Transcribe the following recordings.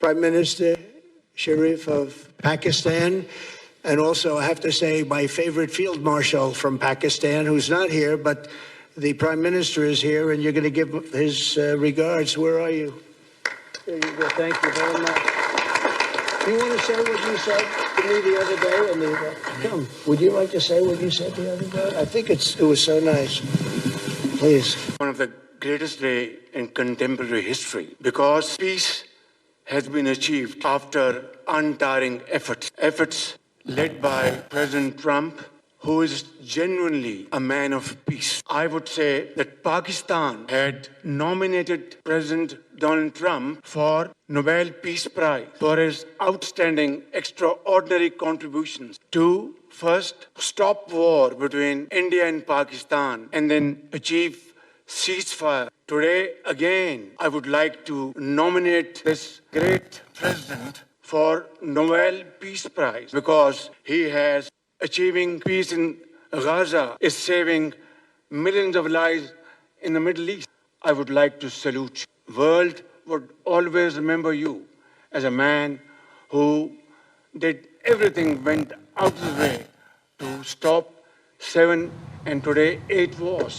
Prime Minister Sharif of Pakistan, and also I have to say my favorite field marshal from Pakistan, who's not here, but the Prime Minister is here, and you're going to give his regards. Where are you? There you go. Thank you very much. Do you want to say what you said to me the other day? Come, would you like to say what you said the other day? I think it was so nice. Please. One of the greatest day in contemporary history, because peace has been achieved after untiring efforts led by President Trump, who is genuinely a man of peace. I would say that Pakistan had nominated President Donald Trump for Nobel Peace Prize for his outstanding, extraordinary contributions to first stop war between India and Pakistan and then achieve ceasefire. Today, again, I would like to nominate this great president for Nobel Peace Prize because he has achieving peace in Gaza, is saving millions of lives in the Middle East. I would like to salute you. World would always remember you as a man who did everything, went out of the way to stop 7 and today 8 wars.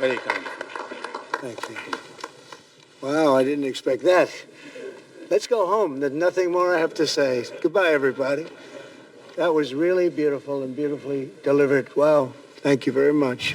Very kind of you. Thank you. Wow, I didn't expect that. Let's go home. There's nothing more I have to say. Goodbye, everybody. That was really beautiful and beautifully delivered. Wow. Thank you very much.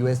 US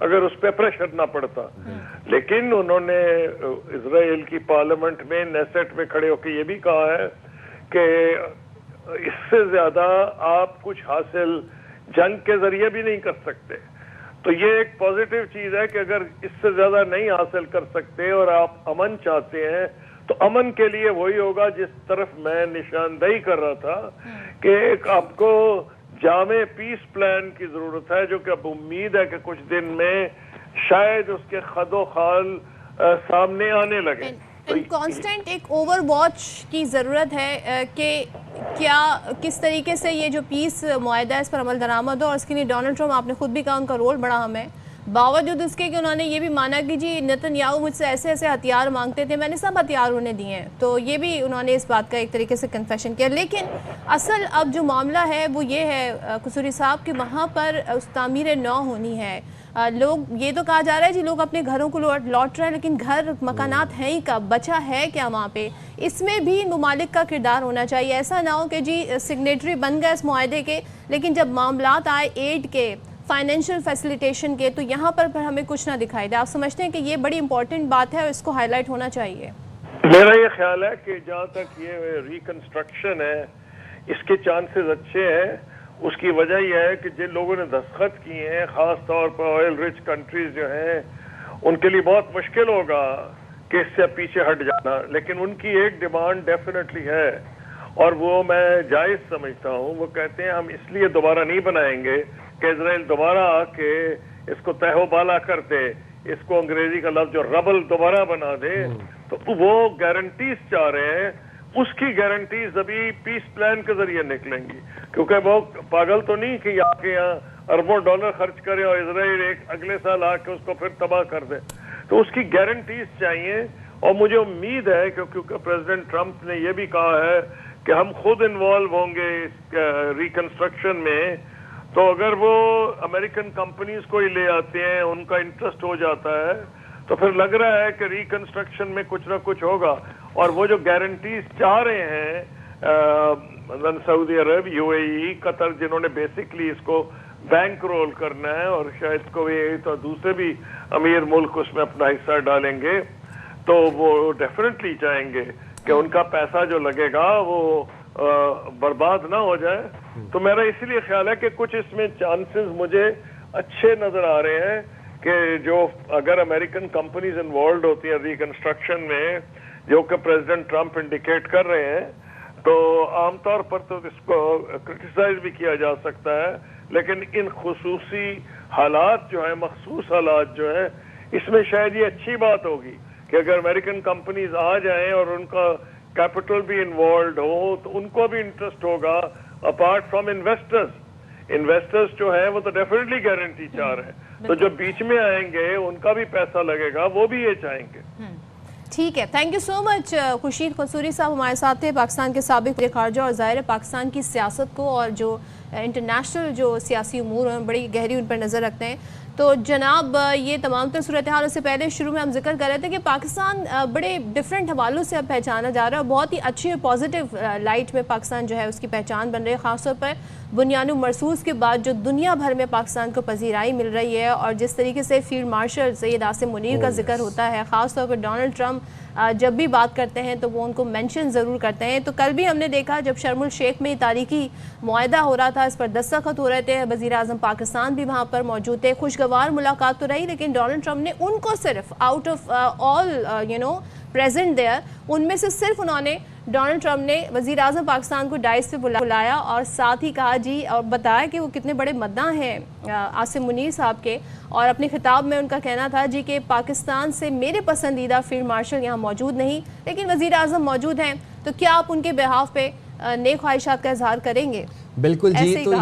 اگر اس پہ pressure نہ پڑتا. لیکن انہوں نے اسرائیل کی parliament میں nest میں کھڑے ہو کے یہ بھی کہا ہے کہ اس سے زیادہ آپ کچھ حاصل جنگ کے ذریعے بھی نہیں کر سکتے. تو یہ ایک پازیٹیو چیز ہے کہ اگر اس سے زیادہ نہیں حاصل کر سکتے اور آپ امن چاہتے ہیں تو امن کے لیے وہی ہوگا جس طرف میں نشاندہی کر رہا تھا کہ آپ کو جامع پیس پلان کی ضرورت ہے، جو کہ اب امید ہے کہ کچھ دن میں شاید اس کے خد و خال سامنے آنے لگے. کانسٹنٹ ایک اوور واچ کی ضرورت ہے کہ کیا کس طریقے سے یہ جو پیس معاہدہ ہے اس پر عمل درآمد ہو، اور اس کے لیے ڈونلڈ ٹرمپ، آپ نے خود بھی کہا ان کا رول بڑا اہم ہے، باوجود اس کے کہ انہوں نے یہ بھی مانا کہ جی نتن یاہو مجھ سے ایسے ایسے ہتھیار مانگتے تھے، میں نے سب ہتھیار انہیں دیے ہیں. تو یہ بھی انہوں نے اس بات کا ایک طریقے سے کنفیشن کیا. لیکن اصل اب جو معاملہ ہے وہ یہ ہے قصوری صاحب کہ وہاں پر اس تعمیر نو ہونی ہے. لوگ یہ تو کہا جا رہا ہے جی لوگ اپنے گھروں کو لوٹ رہے ہیں، لیکن گھر مکانات ہیں ہی کب، بچا ہے کیا وہاں پہ؟ اس میں بھی ممالک کا کردار ہونا چاہیے. ایسا نہ ہو کہ جی سگنیٹری بن گئے اس معاہدے کے، لیکن جب معاملات آئے ایڈ کے، فائنینشیل فیسیلیٹیشن کے، تو یہاں پر ہمیں کچھ نہ دکھائی دے. آپ سمجھتے ہیں کہ یہ بڑی امپورٹنٹ بات ہے اور اس کو ہائی لائٹ ہونا چاہیے؟ میرا یہ خیال ہے کہ جہاں تک یہ ریکنسٹرکشن ہے اس کے چانسز اچھے ہیں. اس کی وجہ یہ ہے کہ جن لوگوں نے دستخط کیے ہیں، خاص طور پر آئل رچ کنٹریز جو ہیں، ان کے لیے بہت مشکل ہوگا کہ اس سے پیچھے ہٹ جانا. لیکن ان کی ایک ڈیمانڈ ڈیفینیٹلی ہے اور وہ میں جائز سمجھتا ہوں. وہ کہتے ہیں ہم اس لیے دوبارہ نہیں بنائیں گے کہ اسرائیل دوبارہ آ کے اس کو تہو بالا کر دے، اس کو انگریزی کا لفظ جو ربل دوبارہ بنا دے. تو وہ گارنٹیز چاہ رہے ہیں. اس کی گارنٹیز ابھی پیس پلان کے ذریعے نکلیں گی، کیونکہ وہ پاگل تو نہیں کہ آ کے یہاں اربوں ڈالر خرچ کرے اور اسرائیل ایک اگلے سال آ کے اس کو پھر تباہ کر دے. تو اس کی گارنٹیز چاہیے. اور مجھے امید ہے کیونکہ پریزیڈنٹ ٹرمپ نے یہ بھی کہا ہے کہ ہم خود انوالو ہوں گے اس ریکنسٹرکشن میں. تو اگر وہ امریکن کمپنیز کو ہی لے آتے ہیں، ان کا انٹرسٹ ہو جاتا ہے، تو پھر لگ رہا ہے کہ ریکنسٹرکشن میں کچھ نہ کچھ ہوگا. اور وہ جو گارنٹیز چاہ رہے ہیں سعودی عرب، یو اے ای، قطر، جنہوں نے بیسکلی اس کو بینک رول کرنا ہے، اور شاید کویت اور دوسرے بھی امیر ملک اس میں اپنا حصہ ڈالیں گے، تو وہ ڈیفینیٹلی چاہیں گے کہ ان کا پیسہ جو لگے گا وہ برباد نہ ہو جائے. تو میرا اسی لیے خیال ہے کہ کچھ اس میں چانسز مجھے اچھے نظر آ رہے ہیں کہ جو اگر امریکن کمپنیز انوالوڈ ہوتی ہیں ریکنسٹرکشن میں، جو کہ پریزیڈنٹ ٹرمپ انڈیکیٹ کر رہے ہیں، تو عام طور پر تو اس کو کرٹیسائز بھی کیا جا سکتا ہے. لیکن ان خصوصی حالات جو ہیں، مخصوص حالات جو ہیں، اس میں شاید یہ اچھی بات ہوگی کہ اگر امریکن کمپنیز آ جائیں اور ان کا کیپٹل بھی انوالوڈ ہو، تو ان کو بھی انٹرسٹ ہوگا. اپارٹ فرام انویسٹرز جو ہیں وہ تو ڈیفینیٹلی گارنٹی چاہ رہے ہیں، تو جو بیچ میں آئیں گے ان کا بھی پیسہ لگے گا، وہ بھی یہ چاہیں گے. ٹھیک ہے، تھینک یو سو مچ. خورشید قصوری صاحب ہمارے ساتھ تھے، پاکستان کے سابق وزیر خارجہ، اور ظاہر ہے پاکستان کی سیاست کو اور جو انٹرنیشنل جو سیاسی امور ہیں بڑی گہری ان پر نظر رکھتے ہیں. تو جناب یہ تمام تر صورتحال، اس سے پہلے شروع میں ہم ذکر کر رہے تھے کہ پاکستان بڑے ڈفرینٹ حوالوں سے اب پہچانا جا رہا ہے، اور بہت ہی اچھی اور پازیٹیو لائٹ میں پاکستان جو ہے اس کی پہچان بن رہی ہے. خاص طور پر بنیاد مرسوس کے بعد جو دنیا بھر میں پاکستان کو پذیرائی مل رہی ہے، اور جس طریقے سے فیلڈ مارشل سید عاصم منیر کا ذکر ہوتا ہے، خاص طور پر ڈونلڈ ٹرمپ جب بھی بات کرتے ہیں تو وہ ان کو مینشن ضرور کرتے ہیں. تو کل بھی ہم نے دیکھا جب شرم الشیخ میں تاریخی معاہدہ ہو رہا تھا، اس پر دستخط ہو رہے تھے، وزیر اعظم پاکستان بھی وہاں پر موجود تھے. خوشگوار ملاقات تو رہی، لیکن ڈونلڈ ٹرمپ نے ان کو صرف out of all present there, ان میں سے صرف انہوں نے ڈونلڈ ٹرمپ نے وزیر اعظم پاکستان کو ڈائس پہ بلایا اور ساتھ ہی کہا جی، اور بتایا کہ وہ کتنے بڑے مداح ہیں عاصم منیر صاحب کے. اور اپنے خطاب میں ان کا کہنا تھا جی کہ پاکستان سے میرے پسندیدہ فیلڈ مارشل یہاں موجود نہیں، لیکن وزیر اعظم موجود ہیں. تو کیا آپ ان کے بہاف پہ نیک خواہشات کا اظہار کریں گے؟ بالکل جی. تو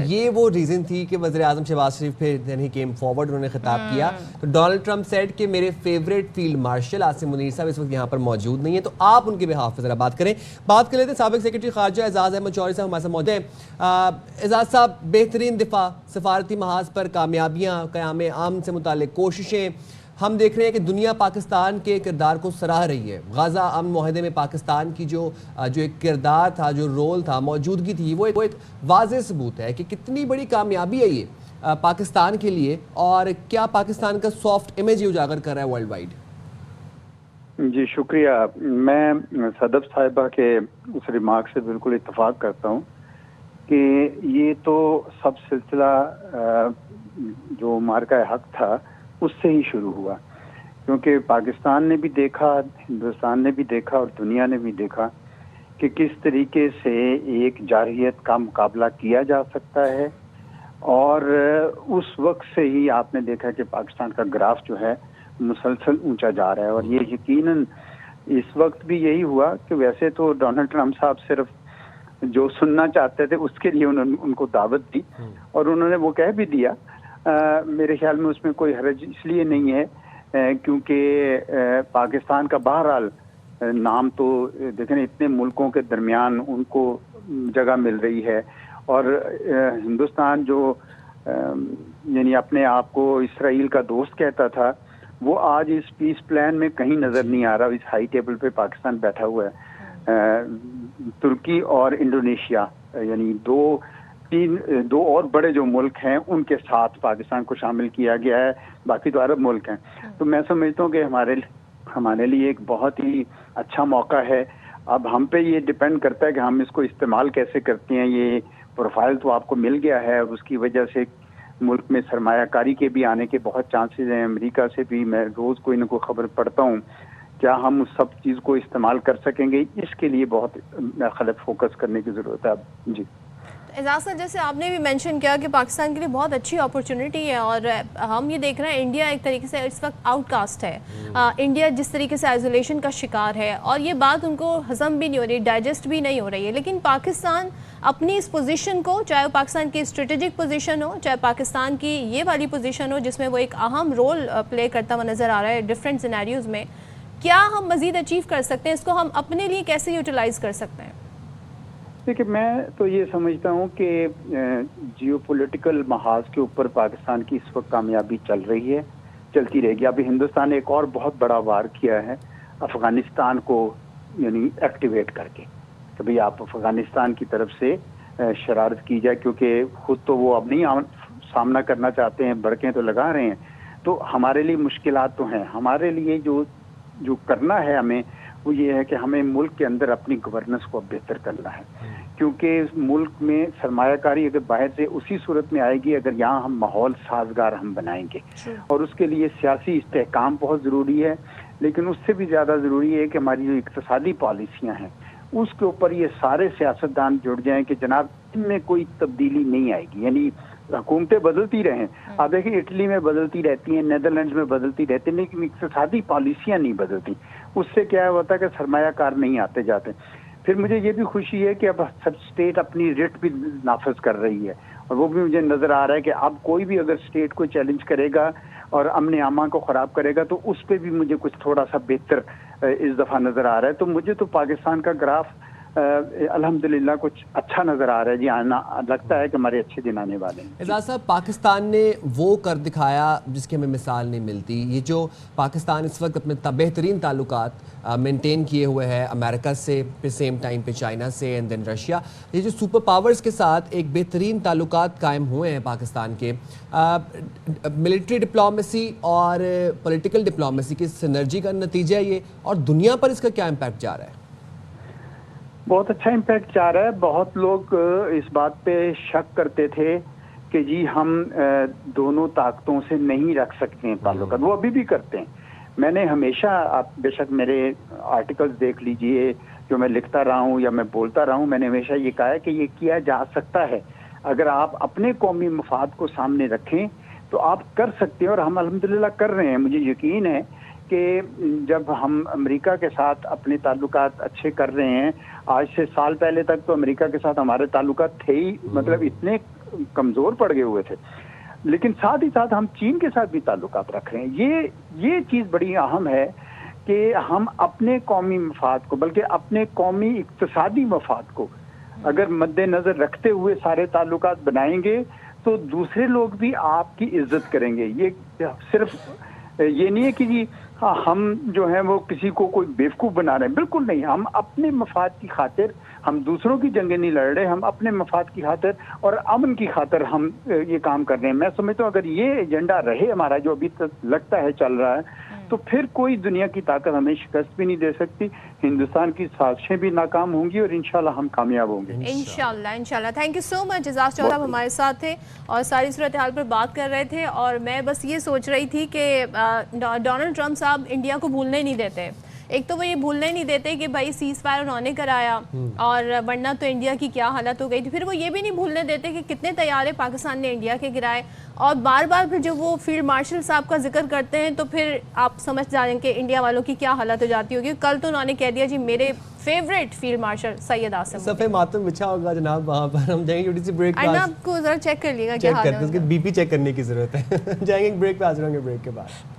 یہ وہ ریزن تھی کہ وزیر اعظم شہباز شریف پھر ہی کیم فارورڈ، انہوں نے خطاب کیا. تو ڈونلڈ ٹرمپ سیڈ کہ میرے favourite field marshal Asim Munir صاحب اس وقت یہاں پر موجود نہیں ہیں. تو آپ ان کے بہاف پہ ذرا بات کریں. بات کر لیتے ہیں سابق سیکرٹری خارجہ اعزاز احمد چوہدری صاحب ہمارے ساتھ موجود ہیں. اعزاز صاحب، بہترین دفاع، سفارتی محاذ پر کامیابیاں، قیام امن سے متعلق کوششیں، ہم دیکھ رہے ہیں کہ دنیا پاکستان کے کردار کو سراہ رہی ہے. غزہ امن معاہدے میں پاکستان کی جو ایک کردار تھا، جو رول تھا، موجودگی تھی، وہ ایک واضح ثبوت ہے کہ کتنی بڑی کامیابی ہے یہ. پاکستان کے لیے، اور کیا پاکستان کا سافٹ امیج یہ اجاگر کر رہا ہے ورلڈ وائڈ؟ جی شکریہ. میں صدف صاحبہ کے اس ریمارک سے بالکل اتفاق کرتا ہوں کہ یہ تو سب سلسلہ جو مارکہ حق تھا اس سے ہی شروع ہوا، کیونکہ پاکستان نے بھی دیکھا، ہندوستان نے بھی دیکھا اور دنیا نے بھی دیکھا کہ کس طریقے سے ایک جارحیت کا مقابلہ کیا جا سکتا ہے، اور اس وقت سے ہی آپ نے دیکھا کہ پاکستان کا گراف جو ہے مسلسل اونچا جا رہا ہے. اور یہ یقیناً اس وقت بھی یہی ہوا کہ ویسے تو ڈونلڈ ٹرمپ صاحب صرف جو سننا چاہتے تھے اس کے لیے ان کو دعوت دی، اور انہوں نے وہ کہہ بھی دیا. میرے خیال میں اس میں کوئی حرج اس لیے نہیں ہے کیونکہ پاکستان کا بہرحال نام تو دیکھیں اتنے ملکوں کے درمیان ان کو جگہ مل رہی ہے، اور ہندوستان جو یعنی اپنے آپ کو اسرائیل کا دوست کہتا تھا، وہ آج اس پیس پلان میں کہیں نظر نہیں آ رہا. اس ہائی ٹیبل پہ پاکستان بیٹھا ہوا ہے. ترکی اور انڈونیشیا یعنی دو اور بڑے جو ملک ہیں ان کے ساتھ پاکستان کو شامل کیا گیا ہے، باقی تو عرب ملک ہیں. تو میں سمجھتا ہوں کہ ہمارے لیے ایک بہت ہی اچھا موقع ہے. اب ہم پہ یہ ڈپینڈ کرتا ہے کہ ہم اس کو استعمال کیسے کرتے ہیں. یہ پروفائل تو آپ کو مل گیا ہے، اور اس کی وجہ سے ملک میں سرمایہ کاری کے بھی آنے کے بہت چانسز ہیں. امریکہ سے بھی میں روز کوئی نہ کوئی خبر پڑھتا ہوں. کیا ہم اس سب چیز کو استعمال کر سکیں گے؟ اس کے لیے بہت خلط فوکس کرنے کی ضرورت ہے. جی اعجاز صاحب، جیسے آپ نے بھی مینشن کیا کہ پاکستان کے لیے بہت اچھی اپرچونٹی ہے، اور ہم یہ دیکھ رہے ہیں انڈیا ایک طریقے سے اس وقت آؤٹ کاسٹ ہے. انڈیا جس طریقے سے آئسولیشن کا شکار ہے، اور یہ بات ان کو ہضم بھی نہیں ہو رہی، ڈائجسٹ بھی نہیں ہو رہی ہے. لیکن پاکستان اپنی اس پوزیشن کو، چاہے وہ پاکستان کی اسٹریٹجک پوزیشن ہو، چاہے پاکستان کی یہ والی پوزیشن ہو جس میں وہ ایک اہم رول پلے کرتا ہوا نظر آ رہا ہے ڈفرینٹ سینیریوز میں، کیا ہم مزید اچیو کر سکتے ہیں؟ اس کو ہم اپنے لیے کیسے یوٹیلائز کر سکتے ہیں؟ دیکھیں، میں تو یہ سمجھتا ہوں کہ جیو پولیٹیکل محاذ کے اوپر پاکستان کی اس وقت کامیابی چل رہی ہے، چلتی رہے گی. ابھی ہندوستان نے ایک اور بہت بڑا وار کیا ہے افغانستان کو یعنی ایکٹیویٹ کر کے کہ بھئی آپ افغانستان کی طرف سے شرارت کی جائے، کیونکہ خود تو وہ اب نہیں سامنا کرنا چاہتے ہیں، بڑکیں تو لگا رہے ہیں. تو ہمارے لیے مشکلات تو ہیں. ہمارے لیے جو کرنا ہے ہمیں وہ یہ ہے کہ ہمیں ملک کے اندر اپنی گورننس کو بہتر کرنا ہے، کیونکہ اس ملک میں سرمایہ کاری اگر باہر سے اسی صورت میں آئے گی اگر یہاں ہم ماحول سازگار ہم بنائیں گے، اور اس کے لیے سیاسی استحکام بہت ضروری ہے. لیکن اس سے بھی زیادہ ضروری ہے کہ ہماری جو اقتصادی پالیسیاں ہیں اس کے اوپر یہ سارے سیاستدان جڑ جائیں کہ جناب ان میں کوئی تبدیلی نہیں آئے گی. یعنی حکومتیں بدلتی رہیں، آپ دیکھیں اٹلی میں بدلتی رہتی ہیں، نیدرلینڈز میں بدلتی رہتی ہیں، لیکن اقتصادی پالیسیاں نہیں بدلتی. اس سے کیا ہوتا ہے کہ سرمایہ کار نہیں آتے جاتے. پھر مجھے یہ بھی خوشی ہے کہ اب سب اسٹیٹ اپنی ریٹ بھی نافذ کر رہی ہے، اور وہ بھی مجھے نظر آ رہا ہے کہ اب کوئی بھی اگر اسٹیٹ کو چیلنج کرے گا اور امن عامہ کو خراب کرے گا تو اس پہ بھی مجھے کچھ تھوڑا سا بہتر اس دفعہ نظر آ رہا ہے. تو مجھے تو پاکستان کا گراف الحمدللہ کچھ اچھا نظر آ رہا ہے. جی آنا لگتا ہے کہ ہمارے اچھے دن آنے والے ہیں. اعجاز صاحب، پاکستان نے وہ کر دکھایا جس کی ہمیں مثال نہیں ملتی. یہ جو پاکستان اس وقت اپنے بہترین تعلقات مینٹین کیے ہوئے ہے امریکہ سے، پھر سیم ٹائم پہ چائنا سے، اینڈ دین رشیا، یہ جو سپر پاورز کے ساتھ ایک بہترین تعلقات قائم ہوئے ہیں پاکستان کے، ملٹری ڈپلومیسی اور پولیٹیکل ڈپلومیسی کی سنرجی کا نتیجہ ہے یہ، اور دنیا پر اس کا کیا امپیکٹ جا رہا ہے؟ بہت اچھا امپیکٹ جا رہا ہے. بہت لوگ اس بات پہ شک کرتے تھے کہ جی ہم دونوں طاقتوں سے نہیں رکھ سکتے ہیں تعلقات، وہ ابھی بھی کرتے ہیں. میں نے ہمیشہ، آپ بے شک میرے آرٹیکلز دیکھ لیجئے جو میں لکھتا رہا ہوں یا میں بولتا رہا ہوں، میں نے ہمیشہ یہ کہا ہے کہ یہ کیا جا سکتا ہے. اگر آپ اپنے قومی مفاد کو سامنے رکھیں تو آپ کر سکتے ہیں، اور ہم الحمدللہ کر رہے ہیں. مجھے یقین ہے کہ جب ہم امریکہ کے ساتھ اپنے تعلقات اچھے کر رہے ہیں، آج سے سال پہلے تک تو امریکہ کے ساتھ ہمارے تعلقات تھے ہی، مطلب اتنے کمزور پڑ گئے ہوئے تھے، لیکن ساتھ ہی ساتھ ہم چین کے ساتھ بھی تعلقات رکھ رہے ہیں. یہ چیز بڑی اہم ہے کہ ہم اپنے قومی مفاد کو، بلکہ اپنے قومی اقتصادی مفاد کو اگر مد نظر رکھتے ہوئے سارے تعلقات بنائیں گے تو دوسرے لوگ بھی آپ کی عزت کریں گے. یہ صرف یہ نہیں ہے کہ جی ہاں ہم جو ہیں وہ کسی کو کوئی بیوقوف بنا رہے ہیں، بالکل نہیں. ہم اپنے مفاد کی خاطر ہم دوسروں کی جنگیں نہیں لڑ رہے، ہم اپنے مفاد کی خاطر اور امن کی خاطر ہم یہ کام کر رہے ہیں. میں سمجھتا ہوں اگر یہ ایجنڈا رہے ہمارا جو ابھی تک لگتا ہے چل رہا ہے، تو پھر کوئی دنیا کی طاقت ہمیں شکست بھی نہیں دے سکتی. ہندوستان کی سازشیں بھی ناکام ہوں گی اور انشاءاللہ ہم کامیاب ہوں گے. انشاءاللہ. تھینک یو سو مچ. اعزاز چودھری آپ ہمارے ساتھ تھے اور ساری صورتحال پر بات کر رہے تھے، اور میں بس یہ سوچ رہی تھی کہ ڈونلڈ ٹرمپ صاحب انڈیا کو بھولنے ہی نہیں دیتے. ایک تو وہ یہ بھولنے ہی نہیں دیتے کہ بھائی سیز فائر انہوں نے کرایا، اور ورنہ تو انڈیا کی کیا حالت ہو گئی تھی. پھر وہ یہ بھی نہیں بھولنے دیتے کہ کتنے طیارے پاکستان نے انڈیا کے گرائے، اور بار بار پھر جب وہ فیلڈ مارشل صاحب کا ذکر کرتے ہیں تو پھر آپ سمجھ جائیں کہ انڈیا والوں کی کیا حالت ہو جاتی ہوگی. کل تو انہوں نے کہہ دیا جی میرے favourite field marshal Syed Asim. صفحے ماتم بچھا ہوگا جناب وہاں پر. ہم جائیں گے چھوٹی سی بریک پہ. آپ کو ذرا چیک کر لیے گا کیا حال ہے، اس کے بی پی چیک کرنے کی ضرورت ہے. جائیں گے بریک پہ، حاضر ہوں گے بریک کے بعد.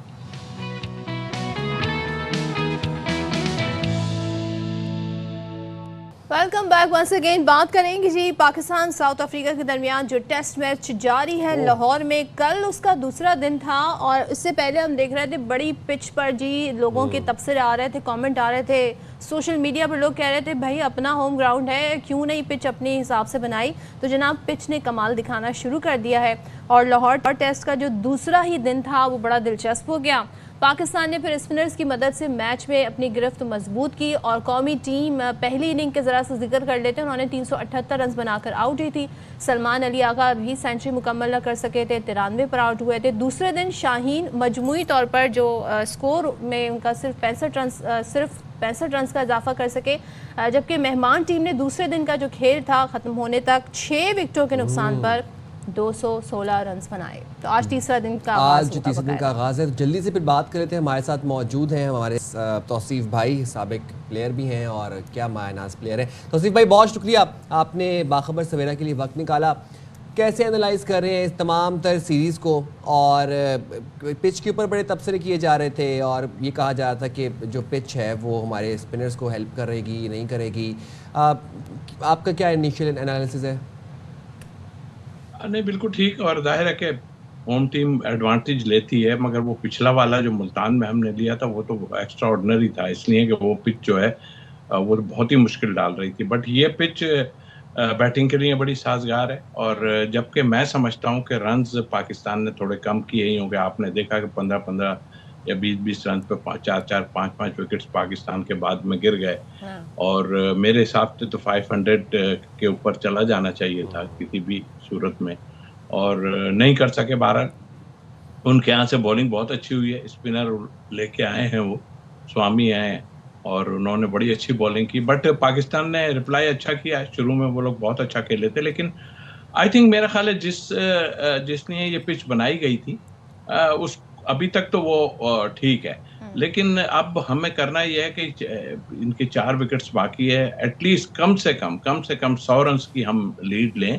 Welcome back once again. بات کریں گے جی پاکستان ساؤتھ افریقہ کے درمیان جو ٹیسٹ میچ جاری ہے لاہور میں. کل اس کا دوسرا دن تھا، اور اس سے پہلے ہم دیکھ رہے تھے بڑی پچ پر جی لوگوں کے تبصرے آ رہے تھے، کامنٹ آ رہے تھے سوشل میڈیا پر. لوگ کہہ رہے تھے بھائی اپنا ہوم گراؤنڈ ہے، کیوں نہیں پچ اپنے حساب سے بنائی. تو جناب پچ نے کمال دکھانا شروع کر دیا ہے، اور لاہور ٹیسٹ کا جو دوسرا ہی دن تھا وہ بڑا دلچسپ ہو گیا. پاکستان نے پھر اسپنرز کی مدد سے میچ میں اپنی گرفت مضبوط کی، اور قومی ٹیم پہلی اننگ کے ذرا سے ذکر کر لیتے ہیں، انہوں نے 378 رنز بنا کر آؤٹ ہوئی تھی. سلمان علی آغا بھی سینچری مکمل نہ کر سکے تھے، 93 پر آؤٹ ہوئے تھے. دوسرے دن شاہین مجموعی طور پر جو سکور میں ان کا صرف 65 رنز کا اضافہ کر سکے، جبکہ مہمان ٹیم نے دوسرے دن کا جو کھیل تھا ختم ہونے تک 6 وکٹوں کے نقصان پر 216 رنز بنائے. تو آج تیسرا دن کا آغاز ہے. جلدی سے پھر بات کر لیتے ہیں. ہمارے ساتھ موجود ہیں ہمارے توصیف بھائی، سابق پلیئر بھی ہیں اور کیا مایہ ناز پلیئر ہیں. توصیف بھائی بہت شکریہ، آپ نے باخبر سویرا کے لیے وقت نکالا. کیسے انالائز کر رہے ہیں اس تمام تر سیریز کو؟ اور پچ کے اوپر بڑے تبصرے کیے جا رہے تھے، اور یہ کہا جا رہا تھا کہ جو پچ ہے وہ ہمارے اسپنرز کو ہیلپ کرے گی نہیں کرے گی. آپ کا کیا انیشیل انالیسز ہے؟ نہیں بالکل ٹھیک، اور ظاہر ہے کہ ہوم ٹیم ایڈوانٹیج لیتی ہے، مگر وہ پچھلا والا جو ملتان میں ہم نے لیا تھا وہ تو ایکسٹرا آرڈنری تھا، اس لیے کہ وہ پچ جو ہے وہ بہت ہی مشکل ڈال رہی تھی. بٹ یہ پچ بیٹنگ کے لیے بڑی سازگار ہے، اور جبکہ میں سمجھتا ہوں کہ رنز پاکستان نے تھوڑے کم کیے ہی ہوں گے. آپ نے دیکھا کہ 15 یا 20 رنز پہ 4 5 وکٹس پاکستان کے بعد میں گر گئے، اور میرے حساب سے تو 500 کے اوپر چلا جانا چاہیے تھا کسی بھی صورت میں، اور نہیں کر سکے. بہرحال ان کے یہاں سے بولنگ بہت اچھی ہوئی ہے، اسپنر لے کے آئے ہیں، وہ سوامی آئے ہیں اور انہوں نے بڑی اچھی بولنگ کی. بٹ پاکستان نے رپلائی اچھا کیا. شروع میں وہ لوگ بہت اچھا کھیلے تھے، لیکن آئی تھنک میرا خیال ہے جس نے یہ پچ بنائی گئی تھی اس ابھی تک تو وہ ٹھیک ہے، لیکن اب ہمیں کرنا یہ ہے کہ ان کے 4 وکٹس باقی ہے، ایٹ لیسٹ کم سے کم 100 رنز کی ہم لیڈ لیں،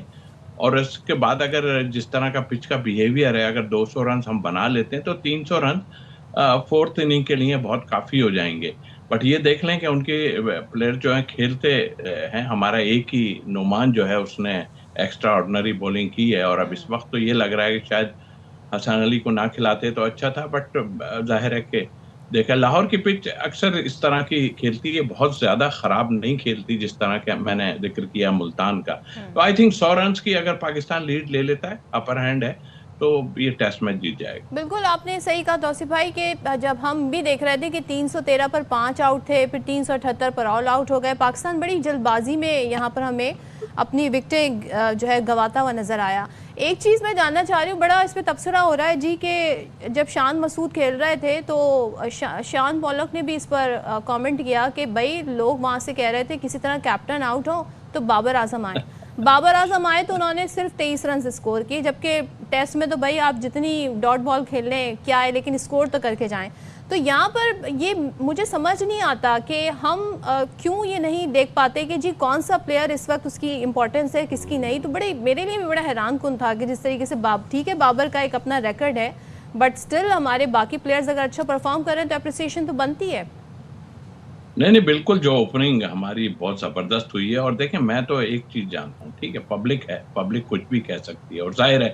اور اس کے بعد اگر جس طرح کا پچ کا بیہیویئر ہے، اگر 200 رنز ہم بنا لیتے ہیں تو 300 رنز 4تھ اننگ کے لیے بہت کافی ہو جائیں گے. بٹ یہ دیکھ لیں کہ ان کے پلیئر جو ہیں کھیلتے ہیں. ہمارا ایک ہی نعمان جو ہے اس نے ایکسٹرا آرڈنری بولنگ کی ہے، اور اب اس وقت تو یہ لگ رہا ہے کہ شاید حسن علی کو نہ کھلاتے تو اچھا تھا. بٹ ظاہر ہے کہ دیکھا لاہور کی پچ اکثر اس طرح کی کھیلتی ہے، بہت زیادہ خراب نہیں کھیلتی جس طرح کہ میں نے ذکر کیا ملتان کا. تو آئی تھنک 100 رنز کی اگر پاکستان لیڈ لے لیتا ہے، اپر ہینڈ ہے، تو یہ ٹیسٹ میچ جیت جائے گا. بالکل آپ نے صحیح کہا توصیف بھائی، کہ جب ہم بھی دیکھ رہے تھے کہ 313 پر 5 آؤٹ تھے، پھر 378 پر آل آؤٹ ہو گئے، پاکستان بڑی جلد بازی میں یہاں پر ہمیں اپنی وکٹیں جو ہے گواتا ہوا نظر آیا. ایک چیز میں جاننا چاہ رہی ہوں، بڑا اس پہ تبصرہ ہو رہا ہے جی کہ جب شان مسعود کھیل رہے تھے تو شان پولک نے بھی اس پر کامنٹ کیا کہ بھائی لوگ وہاں سے کہہ رہے تھے کسی طرح کیپٹن آؤٹ ہو تو بابر اعظم آئے. بابر اعظم آئے تو انہوں نے صرف 23 رنز اسکور کیے، جبکہ ٹیسٹ میں تو بھائی آپ جتنی ڈاٹ بال کھیل لیں کیا ہے، لیکن اسکور تو کر کے جائیں. تو یہاں پر یہ مجھے سمجھ نہیں آتا کہ ہم کیوں یہ نہیں دیکھ پاتے کہ جی کون سا پلیئر اس وقت اس کی امپورٹنس ہے، کس کی نہیں. تو بڑے میرے لیے بھی بڑا حیران کن تھا کہ جس طریقے سے ٹھیک ہے بابر کا ایک اپنا ریکارڈ ہے، بٹ سٹل ہمارے باقی پلیئرز اگر اچھا پرفارم کر رہے ہیں تو اپریسیشن تو بنتی ہے. نہیں بالکل، جو اوپننگ ہماری بہت زبردست ہوئی ہے. اور دیکھیں میں تو ایک چیز جانتا ہوں، ٹھیک ہے پبلک ہے، پبلک کچھ بھی کہہ سکتی ہے، اور ظاہر ہے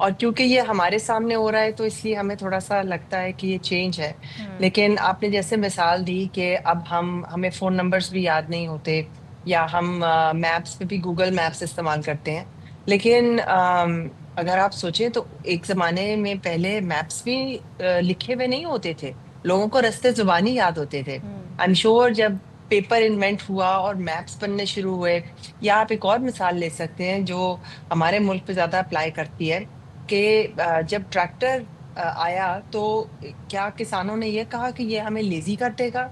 اور کیونکہ یہ ہمارے سامنے ہو رہا ہے تو اس لیے ہمیں تھوڑا سا لگتا ہے کہ یہ چینج ہے. لیکن آپ نے جیسے مثال دی کہ اب ہمیں فون نمبرز بھی یاد نہیں ہوتے، یا ہم میپس میں بھی گوگل میپس استعمال کرتے ہیں. لیکن اگر آپ سوچیں تو ایک زمانے میں پہلے میپس بھی لکھے ہوئے نہیں ہوتے تھے، لوگوں کو رستے زبانی یاد ہوتے تھے. آئی ایم شیور جب پیپر انوینٹ ہوا اور میپس بننے شروع ہوئے، یا آپ ایک اور مثال لے سکتے ہیں جو ہمارے ملک پہ زیادہ اپلائی کرتی ہے کہ جب ٹریکٹر آیا تو کیا کسانوں نے یہ کہا کہ یہ ہمیں لیزی کر دے گا؟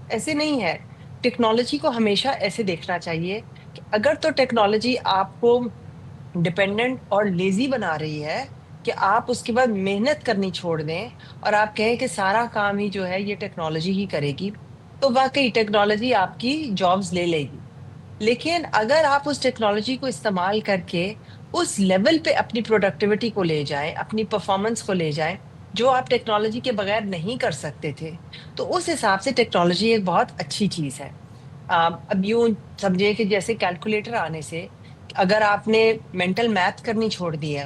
ایسے نہیں ہے. ٹیکنالوجی کو ہمیشہ ایسے دیکھنا چاہیے کہ اگر تو ٹیکنالوجی آپ کو ڈپینڈنٹ اور لیزی بنا رہی ہے کہ آپ اس کے بعد محنت کرنی چھوڑ دیں اور آپ کہیں کہ سارا کام ہی جو ہے یہ ٹیکنالوجی ہی کرے گی، تو واقعی ٹیکنالوجی آپ کی جابز لے لے گی. لیکن اگر آپ اس ٹیکنالوجی کو استعمال کر کے اس لیول پہ اپنی پروڈکٹیوٹی کو لے جائیں، اپنی پرفارمنس کو لے جائیں جو آپ ٹیکنالوجی کے بغیر نہیں کر سکتے تھے، تو اس حساب سے ٹیکنالوجی ایک بہت اچھی چیز ہے. اب یوں سمجھے کہ جیسے کیلکولیٹر آنے سے اگر آپ نے مینٹل میتھ کرنی چھوڑ دی ہے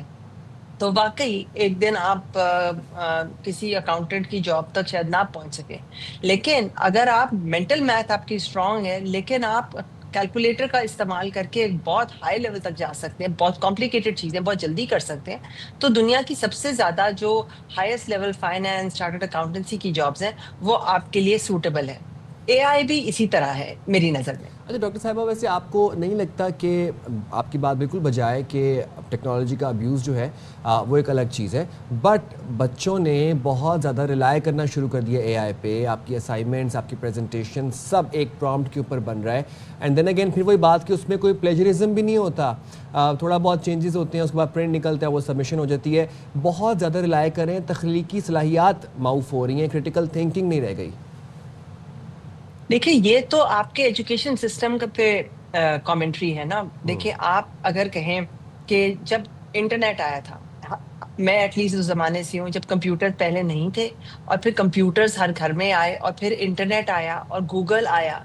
تو واقعی ایک دن آپ کسی اکاؤنٹنٹ کی جاب تک شاید نہ پہنچ سکے. لیکن اگر آپ مینٹل میتھ آپ کی اسٹرانگ ہے لیکن آپ کیلکولیٹر کا استعمال کر کے ایک بہت ہائی لیول تک جا سکتے ہیں، بہت کمپلیکیٹڈ چیزیں بہت جلدی کر سکتے ہیں، تو دنیا کی سب سے زیادہ جو highest level finance, chartered accountancy کی جابز ہیں وہ آپ کے لیے سوٹیبل ہے. اے آئی بھی اسی طرح ہے میری نظر میں. اچھا ڈاکٹر صاحبہ، ویسے آپ کو نہیں لگتا کہ آپ کی بات بالکل بجائے کہ ٹیکنالوجی کا ابیوز جو ہے وہ ایک الگ چیز ہے، بٹ بچوں نے بہت زیادہ ریلائی کرنا شروع کر دیا اے آئی پہ. آپ کی اسائنمنٹس، آپ کی پریزنٹیشن سب ایک پرومپٹ کے اوپر بن رہا ہے، اینڈ دین اگین پھر وہی بات کہ اس میں کوئی پلیجرزم بھی نہیں ہوتا، تھوڑا بہت چینجز ہوتے ہیں، اس کے بعد پرنٹ نکلتا ہے، وہ سبمیشن ہو جاتی ہے. بہت زیادہ ریلائی کریں، تخلیقی صلاحیات معاف ہو رہی ہیں، کریٹیکل تھنکنگ نہیں رہ گئی. دیکھیں یہ تو آپ کے ایجوکیشن سسٹم پہ کامنٹری ہے نا. دیکھیں آپ اگر کہیں کہ جب انٹرنیٹ آیا تھا، میں ایٹ لیسٹ اس زمانے سے ہوں جب کمپیوٹر پہلے نہیں تھے اور پھر کمپیوٹرز ہر گھر میں آئے اور پھر انٹرنیٹ آیا اور گوگل آیا،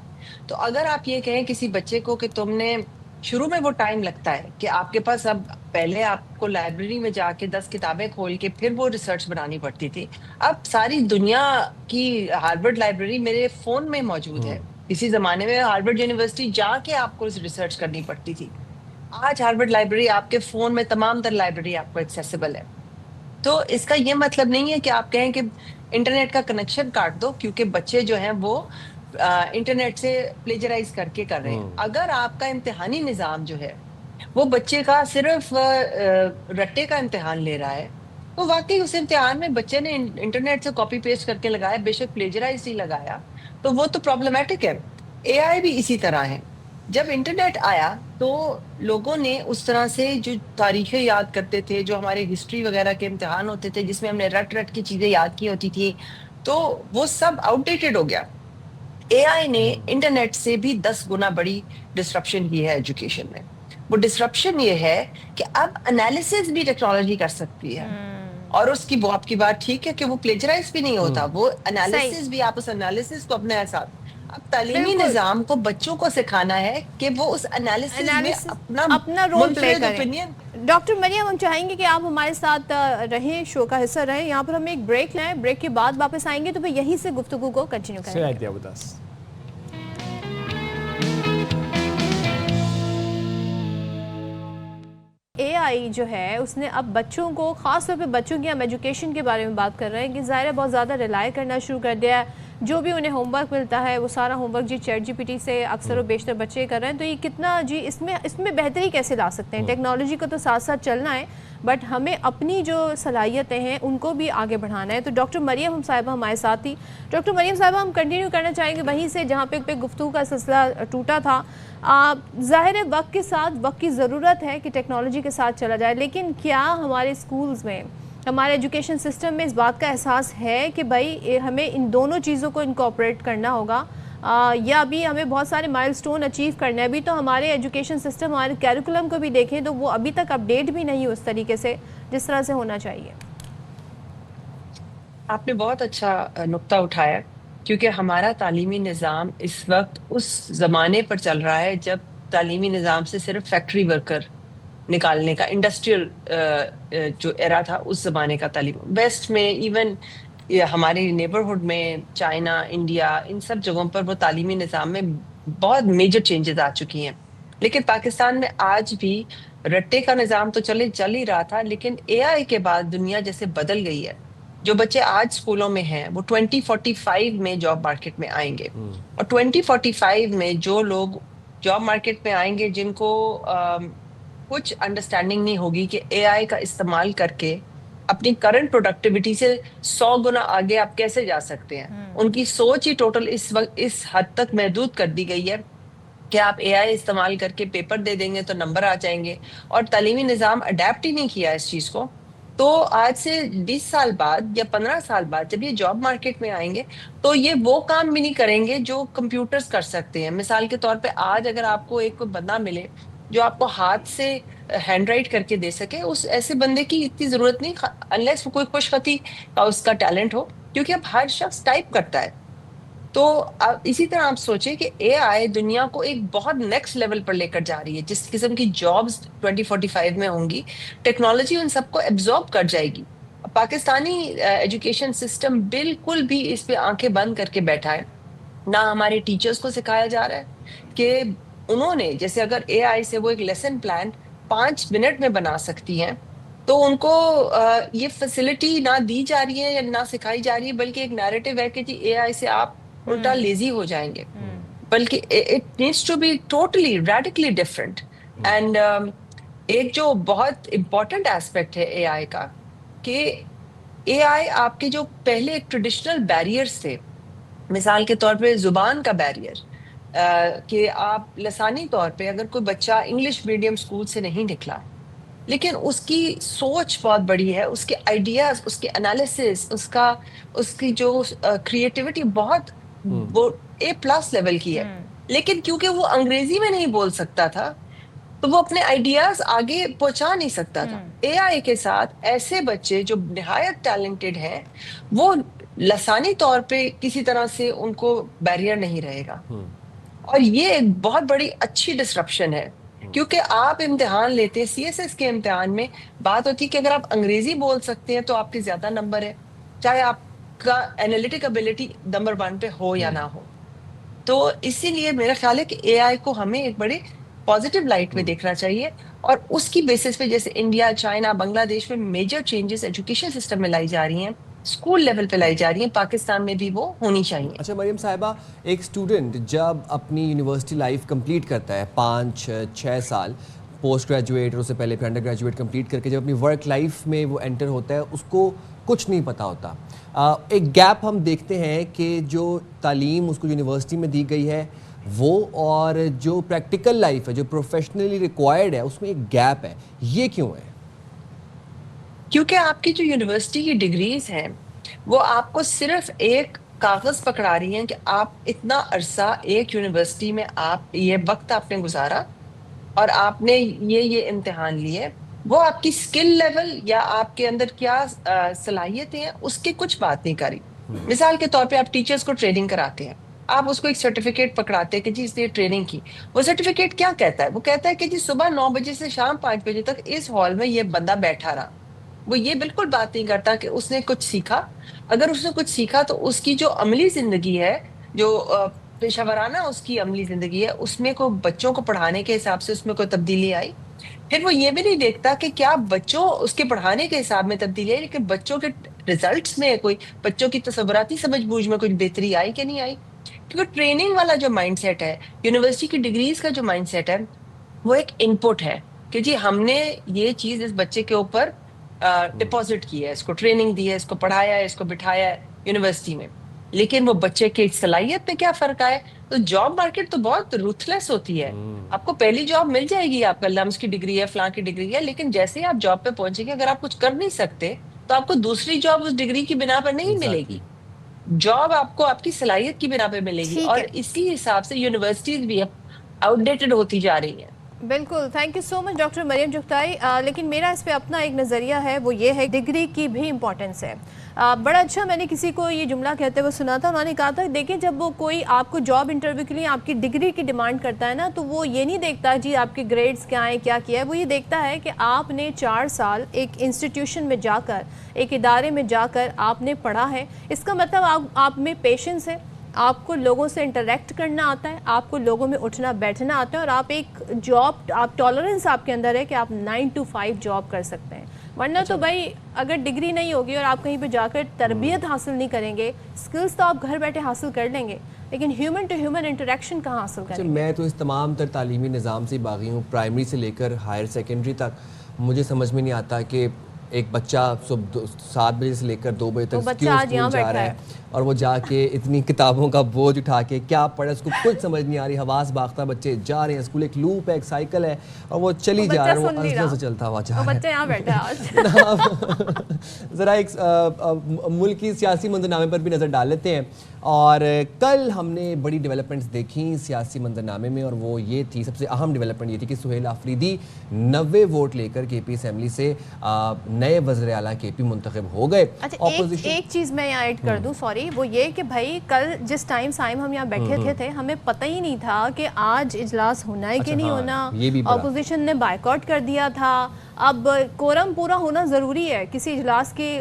تو اگر آپ یہ کہیں کسی بچے کو کہ تم نے شروع میں وہ ٹائم لگتا ہے کہ آپ کے پاس، اب پہلے آپ کو لائبریری میں جا کے 10 کتابیں کھول کے پھر وہ ریسرچ بنانی پڑتی تھی. اب ساری دنیا کی ہارورڈ لائبریری میرے فون میں موجود ہے. اسی زمانے میں ہارورڈ یونیورسٹی جا کے آپ کو ریسرچ کرنی پڑتی تھی. آج ہارورڈ لائبریری آپ کے فون میں تمام تر لائبریری آپ کو ایکسیسیبل ہے. تو اس کا یہ مطلب نہیں ہے کہ آپ کہیں کہ انٹرنیٹ کا کنیکشن کاٹ دو کیونکہ بچے جو ہیں وہ انٹرنیٹ سے پلیجرائز کر کے کر رہے ہیں. اگر آپ کا امتحانی نظام جو ہے وہ بچے کا صرف رٹے کا امتحان لے رہا ہے، تو واقعی اس امتحان میں بچے نے انٹرنیٹ سے کاپی پیسٹ کر کے لگایا، بے شک پلیجرائز ہی لگایا، تو وہ تو پرابلمیٹک ہے. اے آئی بھی اسی طرح ہے. جب انٹرنیٹ آیا تو لوگوں نے اس طرح سے جو تاریخیں یاد کرتے تھے، جو ہمارے ہسٹری وغیرہ کے امتحان ہوتے تھے جس میں ہم نے رٹ کی چیزیں یاد کی ہوتی تھی، تو وہ سب آؤٹ ڈیٹڈ ہو گیا. اے آئی نے انٹرنیٹ سے بھی 10 گنا بڑی ڈسرپشن کی ہے ایجوکیشن میں. وہ ڈسرپشن یہ ہے کہ اب انالیسز بھی ٹیکنالوجی کر سکتی ہے، اور اس کی وہ آپ کی بات ٹھیک ہے کہ وہ پلیجرائز بھی نہیں ہوتا، وہ انالیسز بھی، آپ اس انالیسز کو اپنے ساتھ. اب تعلیمی نظام کو بچوں کو سکھانا ہے کہ وہ اس انالیسز میں اپنا رول پلے منفرد کریں. اوپینین. ڈاکٹر مریم، ہم چاہیں گے کہ آپ ہمارے ساتھ رہیں، شو کا حصہ رہیں. یہاں پر ہم ایک بریک لیں، بریک کے بعد واپس آئیں گے تو پھر یہیں سے گفتگو کو کنٹینیو کریں گے. اے آئی جو ہے اس نے اب بچوں کو، خاص طور پہ بچوں کی، ہم ایجوکیشن کے بارے میں بات کر رہے ہیں کہ ظاہر ہے بہت زیادہ ریلائی کرنا شروع کر دیا ہے. جو بھی انہیں ہوم ورک ملتا ہے وہ سارا ہوم ورک جی چیٹ جی پی ٹی سے اکثر و بیشتر بچے کر رہے ہیں. تو یہ کتنا جی اس میں بہتری کیسے لا سکتے ہیں؟ ٹیکنالوجی کو تو ساتھ ساتھ چلنا ہے، بٹ ہمیں اپنی جو صلاحیتیں ہیں ان کو بھی آگے بڑھانا ہے. تو ڈاکٹر مریم صاحبہ ہمارے ساتھ تھی. ڈاکٹر مریم صاحبہ، ہم کنٹینیو کرنا چاہیں گے وہیں سے جہاں پہ گفتگو کا سلسلہ ٹوٹا تھا. ظاہر ہے وقت کے ساتھ، وقت کی ضرورت ہے کہ ٹیکنالوجی کے ساتھ چلا جائے، لیکن کیا ہمارے اسکولز میں، ہمارے ایجوکیشن سسٹم میں اس بات کا احساس ہے کہ بھائی ہمیں ان دونوں چیزوں کو انکارپوریٹ کرنا ہوگا، یا ابھی ہمیں بہت سارے مائل سٹون اچیو کرنے ہیں؟ ابھی تو ہمارے ایجوکیشن سسٹم، ہمارے کیریکولم کو بھی دیکھیں تو وہ ابھی تک اپڈیٹ بھی نہیں اس طریقے سے جس طرح سے ہونا چاہیے. آپ نے بہت اچھا نقطہ اٹھایا، کیونکہ ہمارا تعلیمی نظام اس وقت اس زمانے پر چل رہا ہے جب تعلیمی نظام سے صرف فیکٹری ورکر نکالنے کا، انڈسٹریل جو ایرا تھا اس زمانے کا تعلیم. ویسٹ میں ایون ہمارے نیبرہڈ میں چائنا، انڈیا، ان سب جگہوں پر وہ تعلیمی نظام میں بہت میجر چینجز آ چکی ہیں. لیکن پاکستان میں آج بھی رٹے کا نظام تو چل ہی رہا تھا، لیکن اے آئی کے بعد دنیا جیسے بدل گئی ہے. جو بچے آج اسکولوں میں ہیں وہ 2045 میں جاب مارکیٹ میں آئیں گے، اور 2045 میں جو لوگ جاب مارکیٹ میں آئیں گے جن کو کچھ انڈرسٹینڈنگ نہیں ہوگی کہ اے آئی کا استعمال کر کے اپنی کرنٹ پروڈکٹیوٹی سے 100 گنا آگے آپ کیسے جا سکتے ہیں، ان کی سوچ ہی ٹوٹل اس وقت اس حد تک محدود کر دی گئی ہے کہ آپ اے آئی استعمال کر کے پیپر دے دیں گے تو نمبر آ جائیں گے، اور تعلیمی نظام اڈیپٹ ہی نہیں کیا اس چیز کو. تو آج سے 20 سال بعد یا 15 سال بعد جب یہ جاب مارکیٹ میں آئیں گے تو یہ وہ کام بھی نہیں کریں گے جو کمپیوٹرز کر سکتے ہیں. مثال کے طور پہ آج اگر آپ کو ایک کوئی بندہ ملے جو آپ کو ہاتھ سے ہینڈ رائٹ کر کے دے سکے، اس ایسے بندے کی اتنی ضرورت نہیں انلیس وہ کوئی خوش خطی کا اس کا ٹیلنٹ ہو، کیونکہ اب ہر شخص ٹائپ کرتا ہے. تو اسی طرح آپ سوچیں کہ اے آئی دنیا کو ایک بہت نیکسٹ لیول پر لے کر جا رہی ہے. جس قسم کی جابز 2045 میں ہوں گی، ٹیکنالوجی ان سب کو ایبزارب کر جائے گی. پاکستانی ایجوکیشن سسٹم بالکل بھی اس پہ آنکھیں بند کر کے بیٹھا ہے. نہ ہمارے ٹیچرز کو سکھایا جا رہا ہے کہ انہوں نے جیسے اگر اے آئی سے وہ ایک لیسن پلان 5 منٹ میں بنا سکتی ہیں، تو ان کو یہ فیسلٹی نہ دی جا رہی ہے یا نہ سکھائی جا رہی ہے، بلکہ ایک نیریٹو ہے کہ جی اے آئی سے آپ الٹا لیزی ہو جائیں گے. بلکہ it needs to be totally radically different. And ایک جو بہت امپورٹنٹ ایسپیکٹ ہے اے آئی کا، کہ اے آئی آپ کے جو پہلے ایک ٹریڈیشنل بیریئرز تھے، مثال کے طور پہ زبان کا بیریئر، کہ آپ لسانی طور پہ اگر کوئی بچہ انگلش میڈیم اسکول سے نہیں نکلا لیکن اس کی سوچ بہت بڑی ہے، اس کے آئیڈیاز، اس کے انالیسس، اس کی جو کریٹیوٹی بہت وہ A+ لیول کی ہے، لیکن کیونکہ وہ انگریزی میں نہیں بول سکتا تھا تو وہ اپنے آئیڈیاز آگے پہنچا نہیں سکتا تھا. اے آئی کے ساتھ ایسے بچے جو نہایت ٹیلنٹڈ ہیں، وہ لسانی طور پہ کسی طرح سے ان کو بیریئر نہیں رہے گا. اور یہ ایک بہت بڑی اچھی ڈسرپشن ہے، کیونکہ آپ امتحان لیتے CSS کے امتحان میں بات ہوتی ہے کہ اگر آپ انگریزی بول سکتے ہیں تو آپ کے زیادہ نمبر ہے، چاہے آپ کا اینالیٹک ابیلٹی نمبر 1 پہ ہو یا نہ ہو. تو اسی لیے میرا خیال ہے کہ اے آئی کو ہمیں ایک بڑے پازیٹیو لائٹ میں دیکھنا چاہیے، اور اس کی بیسس پہ جیسے انڈیا، چائنا، بنگلہ دیش میں میجر چینجز ایجوکیشن سسٹم میں لائی جا رہی ہیں، اسکول لیول پہ لائی جا رہی ہیں، پاکستان میں بھی وہ ہونی چاہیے. اچھا مریم صاحبہ، ایک اسٹوڈنٹ جب اپنی یونیورسٹی لائف کمپلیٹ کرتا ہے 5-6 سال پوسٹ گریجویٹ اور اس سے پہلے پھر انڈر گریجویٹ کمپلیٹ کر کے جب اپنی ورک لائف میں وہ انٹر ہوتا ہے، اس کو کچھ نہیں پتہ ہوتا. ایک گیپ ہم دیکھتے ہیں کہ جو تعلیم اس کو یونیورسٹی میں دی گئی ہے وہ اور جو پریکٹیکل لائف ہے، جو پروفیشنلی ریکوائرڈ ہے، اس میں ایک گیپ ہے. یہ کیوں ہے؟ کیونکہ آپ کی جو یونیورسٹی کی ڈگریز ہیں وہ آپ کو صرف ایک کاغذ پکڑا رہی ہیں کہ آپ اتنا عرصہ ایک یونیورسٹی میں آپ یہ وقت آپ نے گزارا اور آپ نے یہ امتحان لیے. وہ آپ کی سکل لیول یا آپ کے اندر کیا صلاحیتیں ہیں اس کی کچھ بات نہیں کری. مثال کے طور پہ آپ ٹیچرز کو ٹریننگ کراتے ہیں، آپ اس کو ایک سرٹیفکیٹ پکڑاتے ہیں کہ جی اس نے ٹریننگ کی. وہ سرٹیفکیٹ کیا کہتا ہے؟ وہ کہتا ہے کہ جی صبح 9 بجے سے شام 5 بجے تک اس ہال میں یہ بندہ بیٹھا رہا. وہ یہ بالکل بات نہیں کرتا کہ اس نے کچھ سیکھا. اگر اس نے کچھ سیکھا تو اس کی جو عملی زندگی ہے، جو پیشہ ورانہ اس کی عملی زندگی ہے، اس میں کوئی بچوں کو پڑھانے کے حساب سے اس میں کوئی تبدیلی آئی. پھر وہ یہ بھی نہیں دیکھتا کہ کیا بچوں اس کے پڑھانے کے حساب میں تبدیلی آئی، لیکن بچوں کے ریزلٹس میں کوئی، بچوں کی تصوراتی سمجھ بوجھ میں کوئی بہتری آئی کہ نہیں آئی. کیونکہ ٹریننگ والا جو مائنڈ سیٹ ہے، یونیورسٹی کی ڈگریز کا جو مائنڈ سیٹ ہے، وہ ایک ان پٹ ہے کہ جی ہم نے یہ چیز اس بچے کے اوپر ڈپازٹ کی ہے، اس کو ٹریننگ دی ہے، اس کو پڑھایا ہے، اس کو بٹھایا ہے یونیورسٹی میں. لیکن وہ بچے کی صلاحیت میں کیا فرق آئے. تو جاب مارکیٹ تو بہت روتھلیس ہوتی ہے. آپ کو پہلی جاب مل جائے گی، آپ کا لمس کی ڈگری ہے، فلاں کی ڈگری ہے، لیکن جیسے ہی آپ جاب پہ پہنچیں گے، اگر آپ کچھ کر نہیں سکتے تو آپ کو دوسری جاب اس ڈگری کی بنا پر نہیں ملے گی. جاب آپ کو آپ کی صلاحیت کی بنا پہ ملے گی. اور اسی حساب سے یونیورسٹیز بھی آؤٹ ڈیٹڈ ہوتی جا رہی ہیں. بالکل، thank you so much doctor Maryam Chughtai. لیکن میرا اس پہ اپنا ایک نظریہ ہے، وہ یہ ہے ڈگری کی بھی امپورٹنس ہے. بڑا اچھا میں نے کسی کو یہ جملہ کہتے ہوئے سنا تھا، انہوں نے کہا تھا دیکھیں جب وہ کوئی آپ کو جاب انٹرویو کے لیے آپ کی ڈگری کی ڈیمانڈ کرتا ہے نا، تو وہ یہ نہیں دیکھتا جی آپ کے گریڈز کیا ہیں کیا کیا ہے، وہ یہ دیکھتا ہے کہ آپ نے 4 سال ایک انسٹیٹیوشن میں جا کر، ایک ادارے میں جا کر آپ نے پڑھا ہے. اس کا مطلب آپ میں پیشنس ہے، آپ کو لوگوں سے انٹریکٹ کرنا آتا ہے، آپ کو لوگوں میں اٹھنا بیٹھنا آتا ہے، اور آپ ایک جاب، آپ ٹالرنس آپ کے اندر ہے کہ آپ 9 to 5 جاب کر سکتے ہیں. ورنہ تو بھائی اگر ڈگری نہیں ہوگی اور آپ کہیں پہ جا کر تربیت حاصل نہیں کریں گے، سکلز تو آپ گھر بیٹھے حاصل کر لیں گے، لیکن ہیومن ٹو ہیومن انٹریکشن کہاں حاصل کریں گے؟ میں تو اس تمام تر تعلیمی نظام سے باغی ہوں، پرائمری سے لے کر ہائر سیکنڈری تک. مجھے سمجھ میں نہیں آتا کہ ایک بچہ صبح 7 بجے سے لے کر 2 بجے تک کیوں اسکول جا رہا ہے، اور وہ جا کے اتنی کتابوں کا بوجھ اٹھا کے کیا پڑھے، اس کو کچھ سمجھ نہیں آ رہی. حواس باختہ بچے جا رہے ہیں اسکول، ایک لوپ ہے، ایک سائیکل ہے، اور وہ چلی جا رہا ہے، وہ اصل سے چلتا ہوا جا رہا ہے. بچے یہاں بیٹھے آج ذرا ایک ملک کی سیاسی منظرنامے پر بھی نظر ڈال لیتے ہیں. اور کل ہم نے بڑی ڈیولپمنٹس دیکھیں سیاسی منظرنامے میں، اور وہ یہ تھی، سب سے اہم ڈیولپمنٹ یہ تھی کہ سہیل آفریدی 90 ووٹ لے کر کے پی اسمبلی سے نئے وزیر اعلیٰ کے پی منتخب ہو گئے. اچھا ایک چیز میں یہاں ایڈ کر دوں، سوری، وہ یہ کہ بھائی کل جس ٹائم سائم ہم یہاں بیٹھے تھے ہمیں پتہ ہی نہیں تھا کہ آج اجلاس ہونا ہے کہ نہیں ہونا. اپوزیشن نے بائیکاٹ کر دیا تھا. اب کورم پورا ہونا ضروری ہے کسی اجلاس کے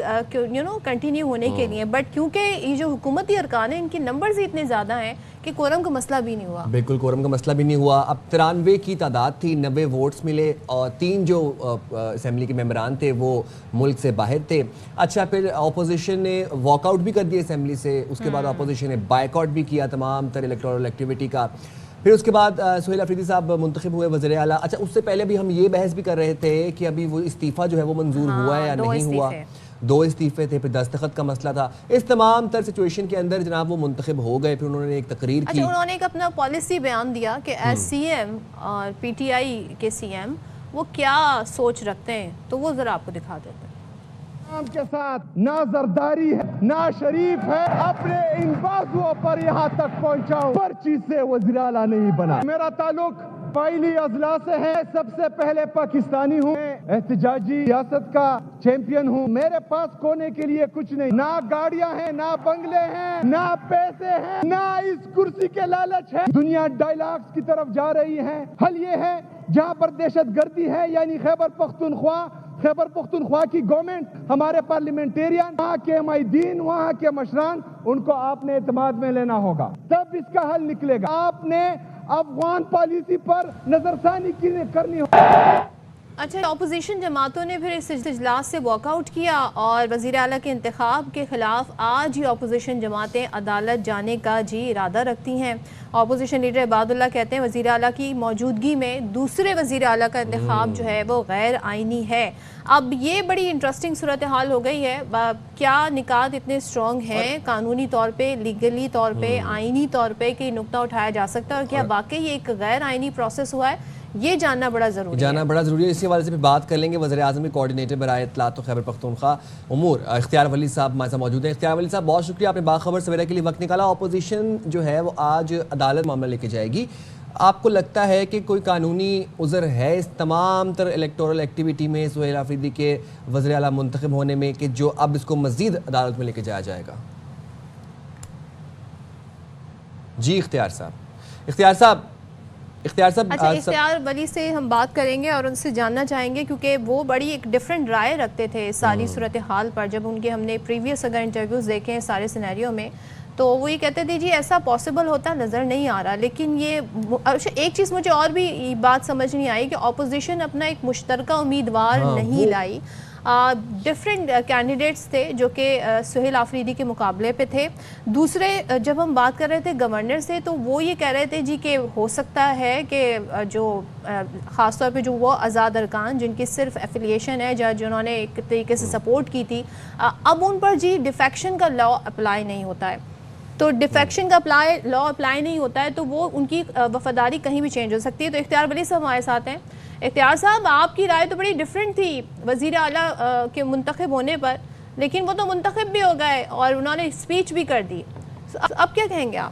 کنٹینیو ہونے کے لیے، بٹ کیونکہ یہ جو حکومتی ارکان ہیں ان کے نمبرز ہی اتنے زیادہ ہیں کہ کورم کا مسئلہ بھی نہیں ہوا. بالکل کورم کا مسئلہ بھی نہیں ہوا. اب 93 کی تعداد تھی، 90 ووٹس ملے، اور 3 جو اسمبلی کے ممبران تھے وہ ملک سے باہر تھے. اچھا پھر اپوزیشن نے واک آؤٹ بھی کر دیا اسمبلی سے، اس کے بعد اپوزیشن نے بائیکاٹ بھی کیا تمام تر الیکٹورل ایکٹیویٹی کا. پھر اس کے بعد سہیل آفریدی صاحب منتخب ہوئے وزیر اعلیٰ. اچھا اس سے پہلے بھی ہم یہ بحث بھی کر رہے تھے کہ ابھی وہ استعفیٰ جو ہے وہ منظور ہوا ہے یا نہیں ہوا. 2 استعفے تھے، پھر دستخط کا مسئلہ تھا. اس تمام تر سچویشن کے اندر جناب وہ منتخب ہو گئے. پھر انہوں نے ایک تقریر کی. اچھا انہوں نے ایک اپنا پالیسی بیان دیا کہ ایز سی ایم اور پی ٹی آئی کے سی ایم وہ کیا سوچ رکھتے ہیں، تو وہ ذرا آپ کو دکھا دیتے ہیں. عوام کے ساتھ نہ زرداری ہے نہ شریف ہے، اپنے ان بازوؤں پر یہاں تک پہنچاؤ، پرچی سے وزیر اعلیٰ نہیں بنا. میرا تعلق پہلی اضلاع سے ہے، سب سے پہلے پاکستانی ہوں، احتجاجی سیاست کا چیمپئن ہوں. میرے پاس کونے کے لیے کچھ نہیں، نہ گاڑیاں ہیں، نہ بنگلے ہیں، نہ پیسے ہیں، نہ اس کرسی کے لالچ ہے. دنیا ڈائلاگز کی طرف جا رہی ہے. حل یہ ہے جہاں پر دہشت گردی ہے، یعنی خیبر پختونخوا کی گورنمنٹ، ہمارے پارلیمنٹیرین، وہاں کے قائدین، وہاں کے مشران، ان کو آپ نے اعتماد میں لینا ہوگا، تب اس کا حل نکلے گا. آپ نے افغان پالیسی پر نظر ثانی کرنی ہوگی. اچھا اپوزیشن جماعتوں نے پھر اس اجلاس سے واک آؤٹ کیا اور وزیر اعلیٰ کے انتخاب کے خلاف آج ہی اپوزیشن جماعتیں عدالت جانے کا ارادہ رکھتی ہیں. اپوزیشن لیڈر عباد اللہ کہتے ہیں وزیر اعلیٰ کی موجودگی میں دوسرے وزیر اعلیٰ کا انتخاب جو ہے وہ غیر آئینی ہے. اب یہ بڑی انٹرسٹنگ صورتحال ہو گئی ہے. کیا نکات اتنے اسٹرانگ ہیں قانونی طور پہ، لیگلی طور پہ، آئینی طور پہ کہ نقطہ اٹھایا جا سکتا ہے، اور کیا واقعی یہ ایک غیر آئینی پروسیس ہوا ہے، یہ جاننا بڑا ضروری ہے. اسی حوالے سے بات کر لیں گے. وزیر اعظم کے کوارڈینیٹر برائے اطلاعات و خیبر پختونخوا امور اختیار ولی صاحب ہمارے ساتھ موجود ہیں. اختیار ولی صاحب بہت شکریہ، آپ نے باخبر سویرا کے لیے وقت نکالا. اپوزیشن جو ہے وہ آج عدالت معاملہ لے کے جائے گی. آپ کو لگتا ہے کہ کوئی قانونی عذر ہے اس تمام تر الیکٹورل ایکٹیویٹی میں سہیل آفریدی کے وزیر اعلیٰ منتخب ہونے میں کہ جو اب اس کو مزید عدالت میں لے کے جایا جائے گا؟ جی اختیار صاحب اچھا اختیار ولی سے ہم بات کریں گے اور ان سے جاننا چاہیں گے کیونکہ وہ بڑی ایک ڈیفرنٹ رائے رکھتے تھے ساری صورتحال پر. جب ان کے ہم نے پریویس اگر انٹرویوز دیکھے ہیں سارے سینیریو میں تو وہ یہ کہتے تھے جی ایسا پاسبل ہوتا نظر نہیں آ رہا. لیکن یہ ایک چیز مجھے اور بھی بات سمجھ نہیں آئی کہ اپوزیشن اپنا ایک مشترکہ امیدوار نہیں لائی. ڈفرینٹ کینڈیڈیٹس تھے جو کہ سہیل آفریدی کے مقابلے پہ تھے. دوسرے جب ہم بات کر رہے تھے گورنر سے تو وہ یہ کہہ رہے تھے جی کہ ہو سکتا ہے کہ جو خاص طور پہ جو وہ آزاد ارکان جن کی صرف ایفیلیشن ہے جنہوں نے ایک طریقے سے سپورٹ کی تھی اب ان پر جی ڈیفیکشن کا لا اپلائی نہیں ہوتا ہے. تو ڈیفیکشن کا لا اپلائی نہیں ہوتا ہے تو وہ ان کی وفاداری کہیں بھی چینج ہو سکتی ہے. تو اختیار ولی صاحب ہمارے ساتھ ہیں. اختیار صاحب آپ کی رائے تو بڑی ڈیفرنٹ تھی وزیر اعلیٰ کے منتخب ہونے پر، لیکن وہ تو منتخب بھی ہو گئے اور انہوں نے اسپیچ بھی کر دی. اب کیا کہیں گے آپ؟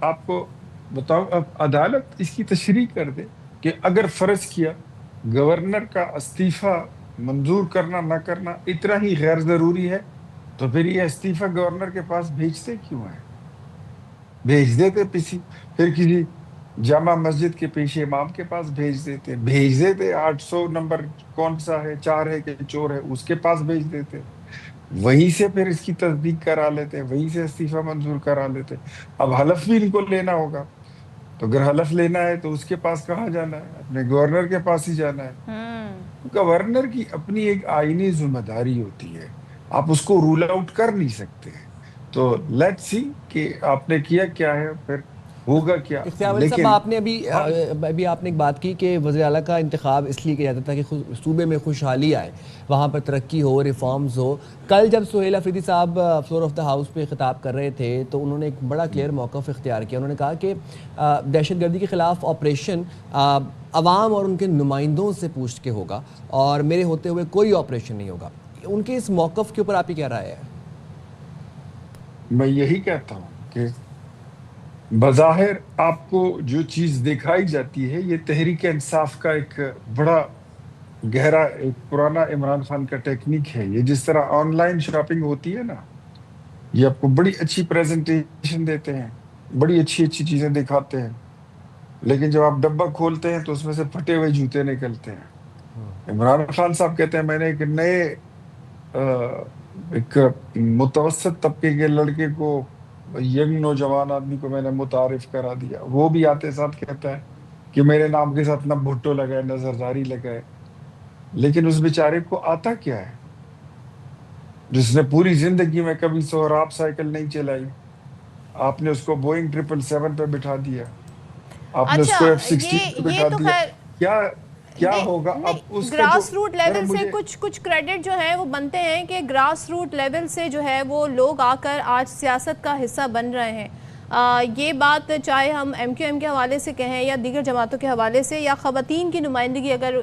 آپ کو بتاؤں، اب عدالت اس کی تشریح کر دے کہ اگر فرض کیا گورنر کا استعفیٰ منظور کرنا نہ کرنا اتنا ہی غیر ضروری ہے، تو پھر یہ استعفیٰ گورنر کے پاس بھیجتے کیوں ہیں؟ بھیج دیتے پھر کسی جامع مسجد کے پیش امام کے پاس بھیج دیتے 800 نمبر کون سا ہے، 4 ہے کہ چور ہے، اس کے پاس بھیج دیتے، وہیں سے پھر اس کی تصدیق کرا لیتے، وہیں سے استعفیٰ منظور کرا لیتے۔ اب حلف بھی ان کو لینا ہوگا، تو اگر حلف لینا ہے تو اس کے پاس کہاں جانا ہے؟ اپنے گورنر کے پاس ہی جانا ہے۔ گورنر کی اپنی ایک آئینی ذمہ داری ہوتی ہے، آپ اس کو رول آؤٹ کر نہیں سکتے۔ تو لیٹ سی کہ آپ نے کیا کیا ہے، پھر ہوگا کیا۔ اختیار صاحب، لیکن آپ نے ابھی آپ نے ایک بات کی کہ وزیر اعلیٰ کا انتخاب اس لیے کیا جاتا تھا کہ صوبے میں خوشحالی آئے، وہاں پر ترقی ہو، ریفارمز ہو۔ کل جب سہیل افریدی صاحب فلور آف دا ہاؤس پہ خطاب کر رہے تھے تو انہوں نے ایک بڑا کلیئر موقف اختیار کیا۔ انہوں نے کہا کہ دہشت گردی کے خلاف آپریشن عوام اور ان کے نمائندوں سے پوچھ کے ہوگا، اور میرے ہوتے ہوئے کوئی آپریشن نہیں ہوگا۔ ان کے اس موقف کے اوپر آپ کی کیا رائے ہے؟ میں یہی کہتا ہوں کہ بظاہر آپ کو جو چیز دکھائی جاتی ہے، یہ تحریک انصاف کا ایک بڑا گہرا ایک پرانا عمران خان کا ٹیکنیک ہے۔ یہ جس طرح آن لائن شاپنگ ہوتی ہے نا، یہ آپ کو بڑی اچھی پریزنٹیشن دیتے ہیں، بڑی اچھی چیزیں دکھاتے ہیں، لیکن جب آپ ڈبہ کھولتے ہیں تو اس میں سے پھٹے ہوئے جوتے نکلتے ہیں۔ عمران خان صاحب کہتے ہیں میں نے ایک نئے ایک متوسط طبقے کے لڑکے کو، ینگ نوجوان آدمی کو میں نے متعارف کرا دیا، وہ بھی آتے ساتھ کہتا ہے کہ میرے نام کے ساتھ نہ بھٹو لگائے نہ زرداری لگائے، لیکن اس بیچارے کو آتا کیا ہے جس نے پوری زندگی میں کبھی سہراب سائیکل نہیں چلائی؟ آپ نے اس کو بوئنگ 777 پہ بٹھا دیا، آپ نے اس کو F-16 پہ بٹھا دیا، کیا ہوگا اب اس کا؟ گراس روٹ لیول سے کچھ کریڈٹ جو ہے وہ بنتے ہیں کہ گراس روٹ لیول سے جو ہے وہ لوگ آ کر آج سیاست کا حصہ بن رہے ہیں۔ یہ بات چاہے ہم ایم کیو ایم کے حوالے سے کہیں یا دیگر جماعتوں کے حوالے سے، یا خواتین کی نمائندگی اگر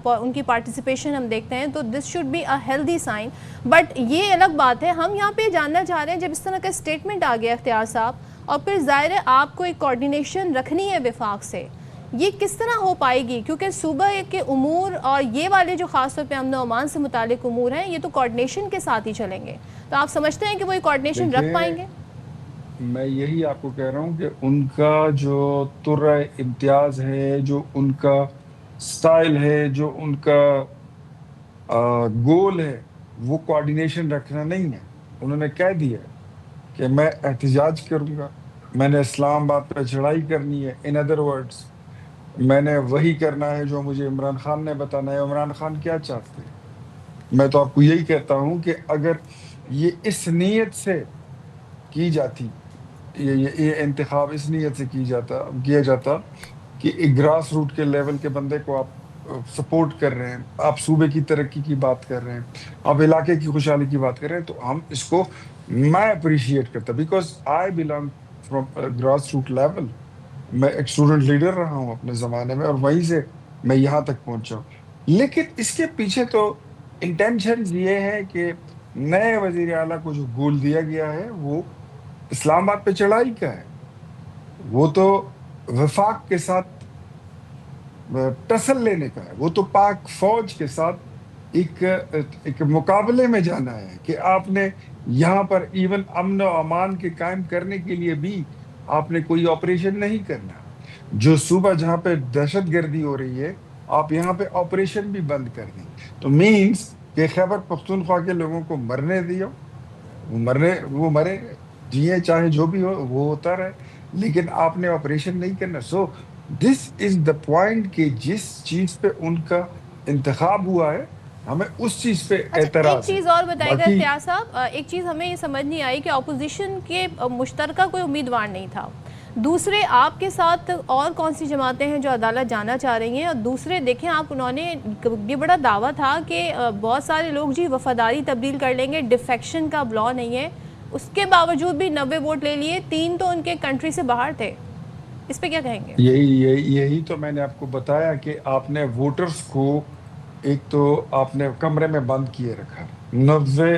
ان کی پارٹیسپیشن ہم دیکھتے ہیں تو this should be a healthy sign. But یہ الگ بات ہے، ہم یہاں پہ جاننا چاہ رہے ہیں جب اس طرح کا اسٹیٹمنٹ آ گیا اختیار صاحب، اور پھر ظاہر ہے آپ کو ایک کوارڈینیشن رکھنی ہے وفاق سے، یہ کس طرح ہو پائے گی؟ کیونکہ صوبہ کے امور اور یہ والے جو خاص طور پہ امن و امان سے متعلق امور ہیں، یہ تو کوارڈینیشن کے ساتھ ہی چلیں گے، تو آپ سمجھتے ہیں کہ وہ یہ کوارڈینیشن رکھ پائیں گے؟ میں یہی آپ کو کہہ رہا ہوں کہ ان کا جو طرح امتیاز ہے، جو ان کا سٹائل ہے، جو ان کا گول ہے، وہ کوارڈینیشن رکھنا نہیں ہے۔ انہوں نے کہہ دیا کہ میں احتجاج کروں گا، میں نے اسلام آباد پہ چڑھائی کرنی ہے، ان ادر ورڈز میں نے وہی کرنا ہے جو مجھے عمران خان نے بتانا ہے۔ عمران خان کیا چاہتے ہیں؟ میں تو آپ کو یہی کہتا ہوں کہ اگر یہ اس نیت سے کی جاتی، یہ انتخاب اس نیت سے کیا جاتا کہ ایک گراس روٹ کے لیول کے بندے کو آپ سپورٹ کر رہے ہیں، آپ صوبے کی ترقی کی بات کر رہے ہیں، آپ علاقے کی خوشحالی کی بات کر رہے ہیں، تو ہم اس کو میں اپریشیٹ کرتا، because I belong from grass root level. میں ایک اسٹوڈنٹ لیڈر رہا ہوں اپنے زمانے میں، اور وہیں سے میں یہاں تک پہنچا ہوں۔ لیکن اس کے پیچھے تو انٹینشن یہ ہے کہ نئے وزیر اعلیٰ کو جو گول دیا گیا ہے وہ اسلام آباد پہ چڑھائی کا ہے، وہ تو وفاق کے ساتھ ٹسل لینے کا ہے، وہ تو پاک فوج کے ساتھ ایک مقابلے میں جانا ہے کہ آپ نے یہاں پر ایون امن و امان کے قائم کرنے کے لیے بھی آپ نے کوئی آپریشن نہیں کرنا۔ جو صوبہ جہاں پہ دہشت گردی ہو رہی ہے، آپ یہاں پہ آپریشن بھی بند کر دیں، تو مینز کہ خیبر پختونخوا کے لوگوں کو مرنے دیو، وہ مرے، جیے چاہے جو بھی ہو وہ ہوتا رہے، لیکن آپ نے آپریشن نہیں کرنا۔ سو دس از دا پوائنٹ کہ جس چیز پہ ان کا انتخاب ہوا ہے، ہمیں اس چیز پہ اعتراض ہے۔ ایک چیز اور بتائیے گا اختیار صاحب، ایک چیز ہمیں یہ سمجھ نہیں آئی کہ اپوزیشن کے مشترکہ کوئی امیدوار نہیں تھا، دوسرے آپ کے ساتھ اور کون سی جماعتیں ہیں جو عدالت جانا چاہ رہی ہیں، اور دوسرے دیکھیں آپ، انہوں نے یہ بڑا دعویٰ تھا کہ بہت سارے لوگ جی وفاداری تبدیل کر لیں گے، ڈیفیکشن کا لا نہیں ہے، اس کے باوجود بھی 90 ووٹ لے لیے، 3 تو ان کے کنٹری سے باہر تھے، اس پہ کیا کہیں گے؟ یہی تو میں نے آپ کو بتایا کہ آپ نے ووٹرز کو ایک تو آپ نے کمرے میں بند کیے رکھا، 90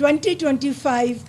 2025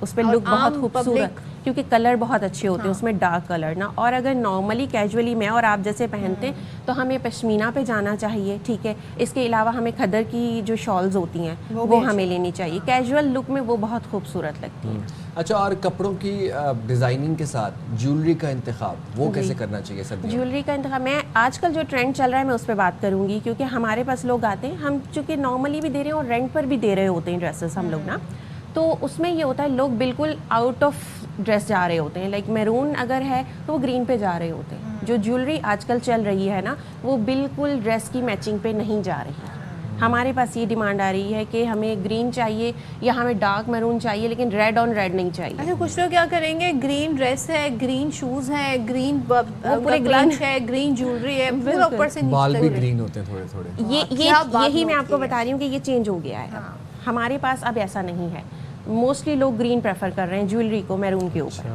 اس پہ لک بہت خوبصورت, کیونکہ کلر بہت اچھے ہوتے ہیں اس میں, ڈارک کلر نا. اور اگر نارملی کیجولی میں اور آپ جیسے پہنتے ہیں تو ہمیں پشمینہ پہ جانا چاہیے, ٹھیک ہے. اس کے علاوہ ہمیں کھدر کی جو شالز ہوتی ہیں وہ ہمیں لینی چاہیے, کیجول لک میں وہ بہت خوبصورت لگتی ہیں. اچھا, اور کپڑوں کی ڈیزائننگ کے ساتھ جیولری کا انتخاب وہ کیسے کرنا چاہیے سردیوں میں؟ جیولری کا انتخاب, میں آج کل جو ٹرینڈ چل رہا ہے میں اس پہ بات کروں گی, کیونکہ ہمارے پاس لوگ آتے ہیں, ہم چونکہ نارملی بھی دے رہے ہیں اور رینٹ پر بھی دے رہے ہوتے ہیں ڈریسز ہم لوگ نا, تو اس میں یہ ہوتا ہے لوگ بالکل آؤٹ آف ڈریس جا رہے ہوتے ہیں. لائک میرون اگر ہے تو وہ گرین پہ جا رہے ہوتے ہیں. جو جیولری آج کل چل رہی ہے نا وہ بالکل ڈریس کی میچنگ پہ نہیں جا رہی. ہمارے پاس یہ ڈیمانڈ آ رہی ہے کہ ہمیں گرین چاہیے یا ہمیں ڈارک میرون چاہیے, لیکن ریڈ آن ریڈ نہیں چاہیے. اچھا, کچھ لوگ کیا کریں گے, گرین ڈریس ہے, گرین شوز ہے, گرین پورے کلچ ہے, گرین جیولری ہے, پورا اوپر سے بال بھی گرین ہوتے ہیں تھوڑے تھوڑے. یہی میں آپ کو بتا رہی ہوں کہ یہ چینج ہو گیا ہے. ہمارے پاس اب ایسا نہیں ہے, موسٹلی لوگ گرین پریفر کر رہے ہیں جیولری کو میرون کے اوپر.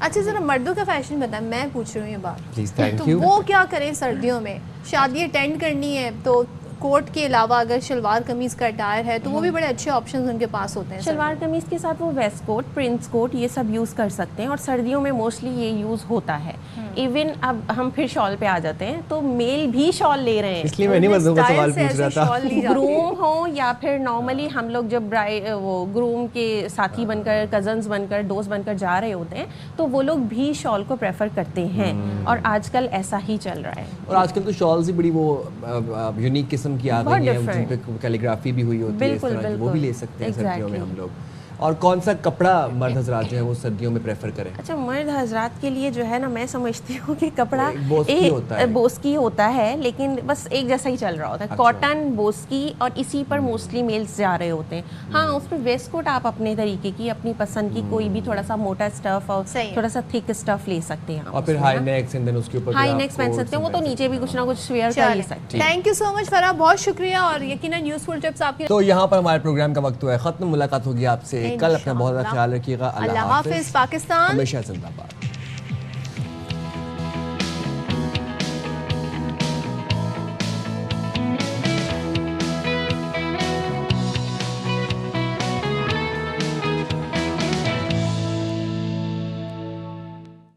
اچھا ذرا مردوں کا فیشن بتائیں, میں پوچھ رہی ہوں یہ بات, پلیز. تھینک تو یو. وہ کیا کریں سردیوں میں, شادی اٹینڈ کرنی ہے تو کوٹ کے علاوہ اگر شلوار قمیض کا اٹائر ہے تو وہ بھی بڑے اچھے آپشنز ان کے پاس ہوتے ہیں. شلوار قمیض کے ساتھ وہ ویسٹ کوٹ, پرنس کوٹ, یہ سب یوز کر سکتے ہیں, اور سردیوں میں موسٹلی یہ یوز ہوتا ہے. ایون اب ہم پھر شال پہ آ جاتے ہیں تو میل بھی شال لے رہے ہیں, اس لیے میں نہیں مردوں کا سوال پوچھ رہا تھا. گروم ہو یا پھر نارملی ہم لوگ جب وہ گروم کے ساتھی بن کر, کزنز بن کر, دوست بن کر جا رہے ہوتے ہیں تو وہ لوگ بھی شال کو پریفر کرتے ہیں, اور آج کل ایسا ہی چل رہا ہے. اور آج کل تو شالز ہی بڑی وہ یونیک قسم کی آ گئی ہیں جن پہ کیلیگرافی بھی ہوئی ہوتی ہے, اس طرح کی وہ بھی لے سکتے ہیں سردیوں میں ہم لوگ. اور کون سا کپڑا مرد حضرات جو ہے وہ سردیوں میں پریفر کریں؟ اچھا, مرد حضرات کے لیے جو ہے نا میں سمجھتی ہوں کہ کپڑا بوسکی ہوتا ہے لیکن بس ایک جیسا ہی چل رہا ہوتا ہے. کاٹن, بوسکی, اور اسی پر موسٹلی میلز جا رہے ہوتے ہیں. ہاں, اس پہ ویسٹ کوٹ آپ اپنے طریقے کی, اپنی پسند کی کوئی بھی تھوڑا سا موٹا اسٹف اور تھوڑا سا تھک اسٹف لے سکتے ہیں. اور پھر ہائی نیکس اینڈ دین اس کے اوپر ہائی نیکس پہن سکتے ہیں, وہ تو نیچے بھی کچھ نہ کچھ ویئر کر ہی سکتے ہیں. تھینک یو سو مچ فرح, بہت شکریہ, اور یقیناً یوزفل ٹپس آپ کے. تو یہاں پر ہمارے پروگرام کا وقت ہوا ہے ختم. ملاقات ہوگی آپ سے کل. اپنا بہت خیال رکھیے گا. اللہ حافظ. پاکستان ہمیشہ زندہ باد.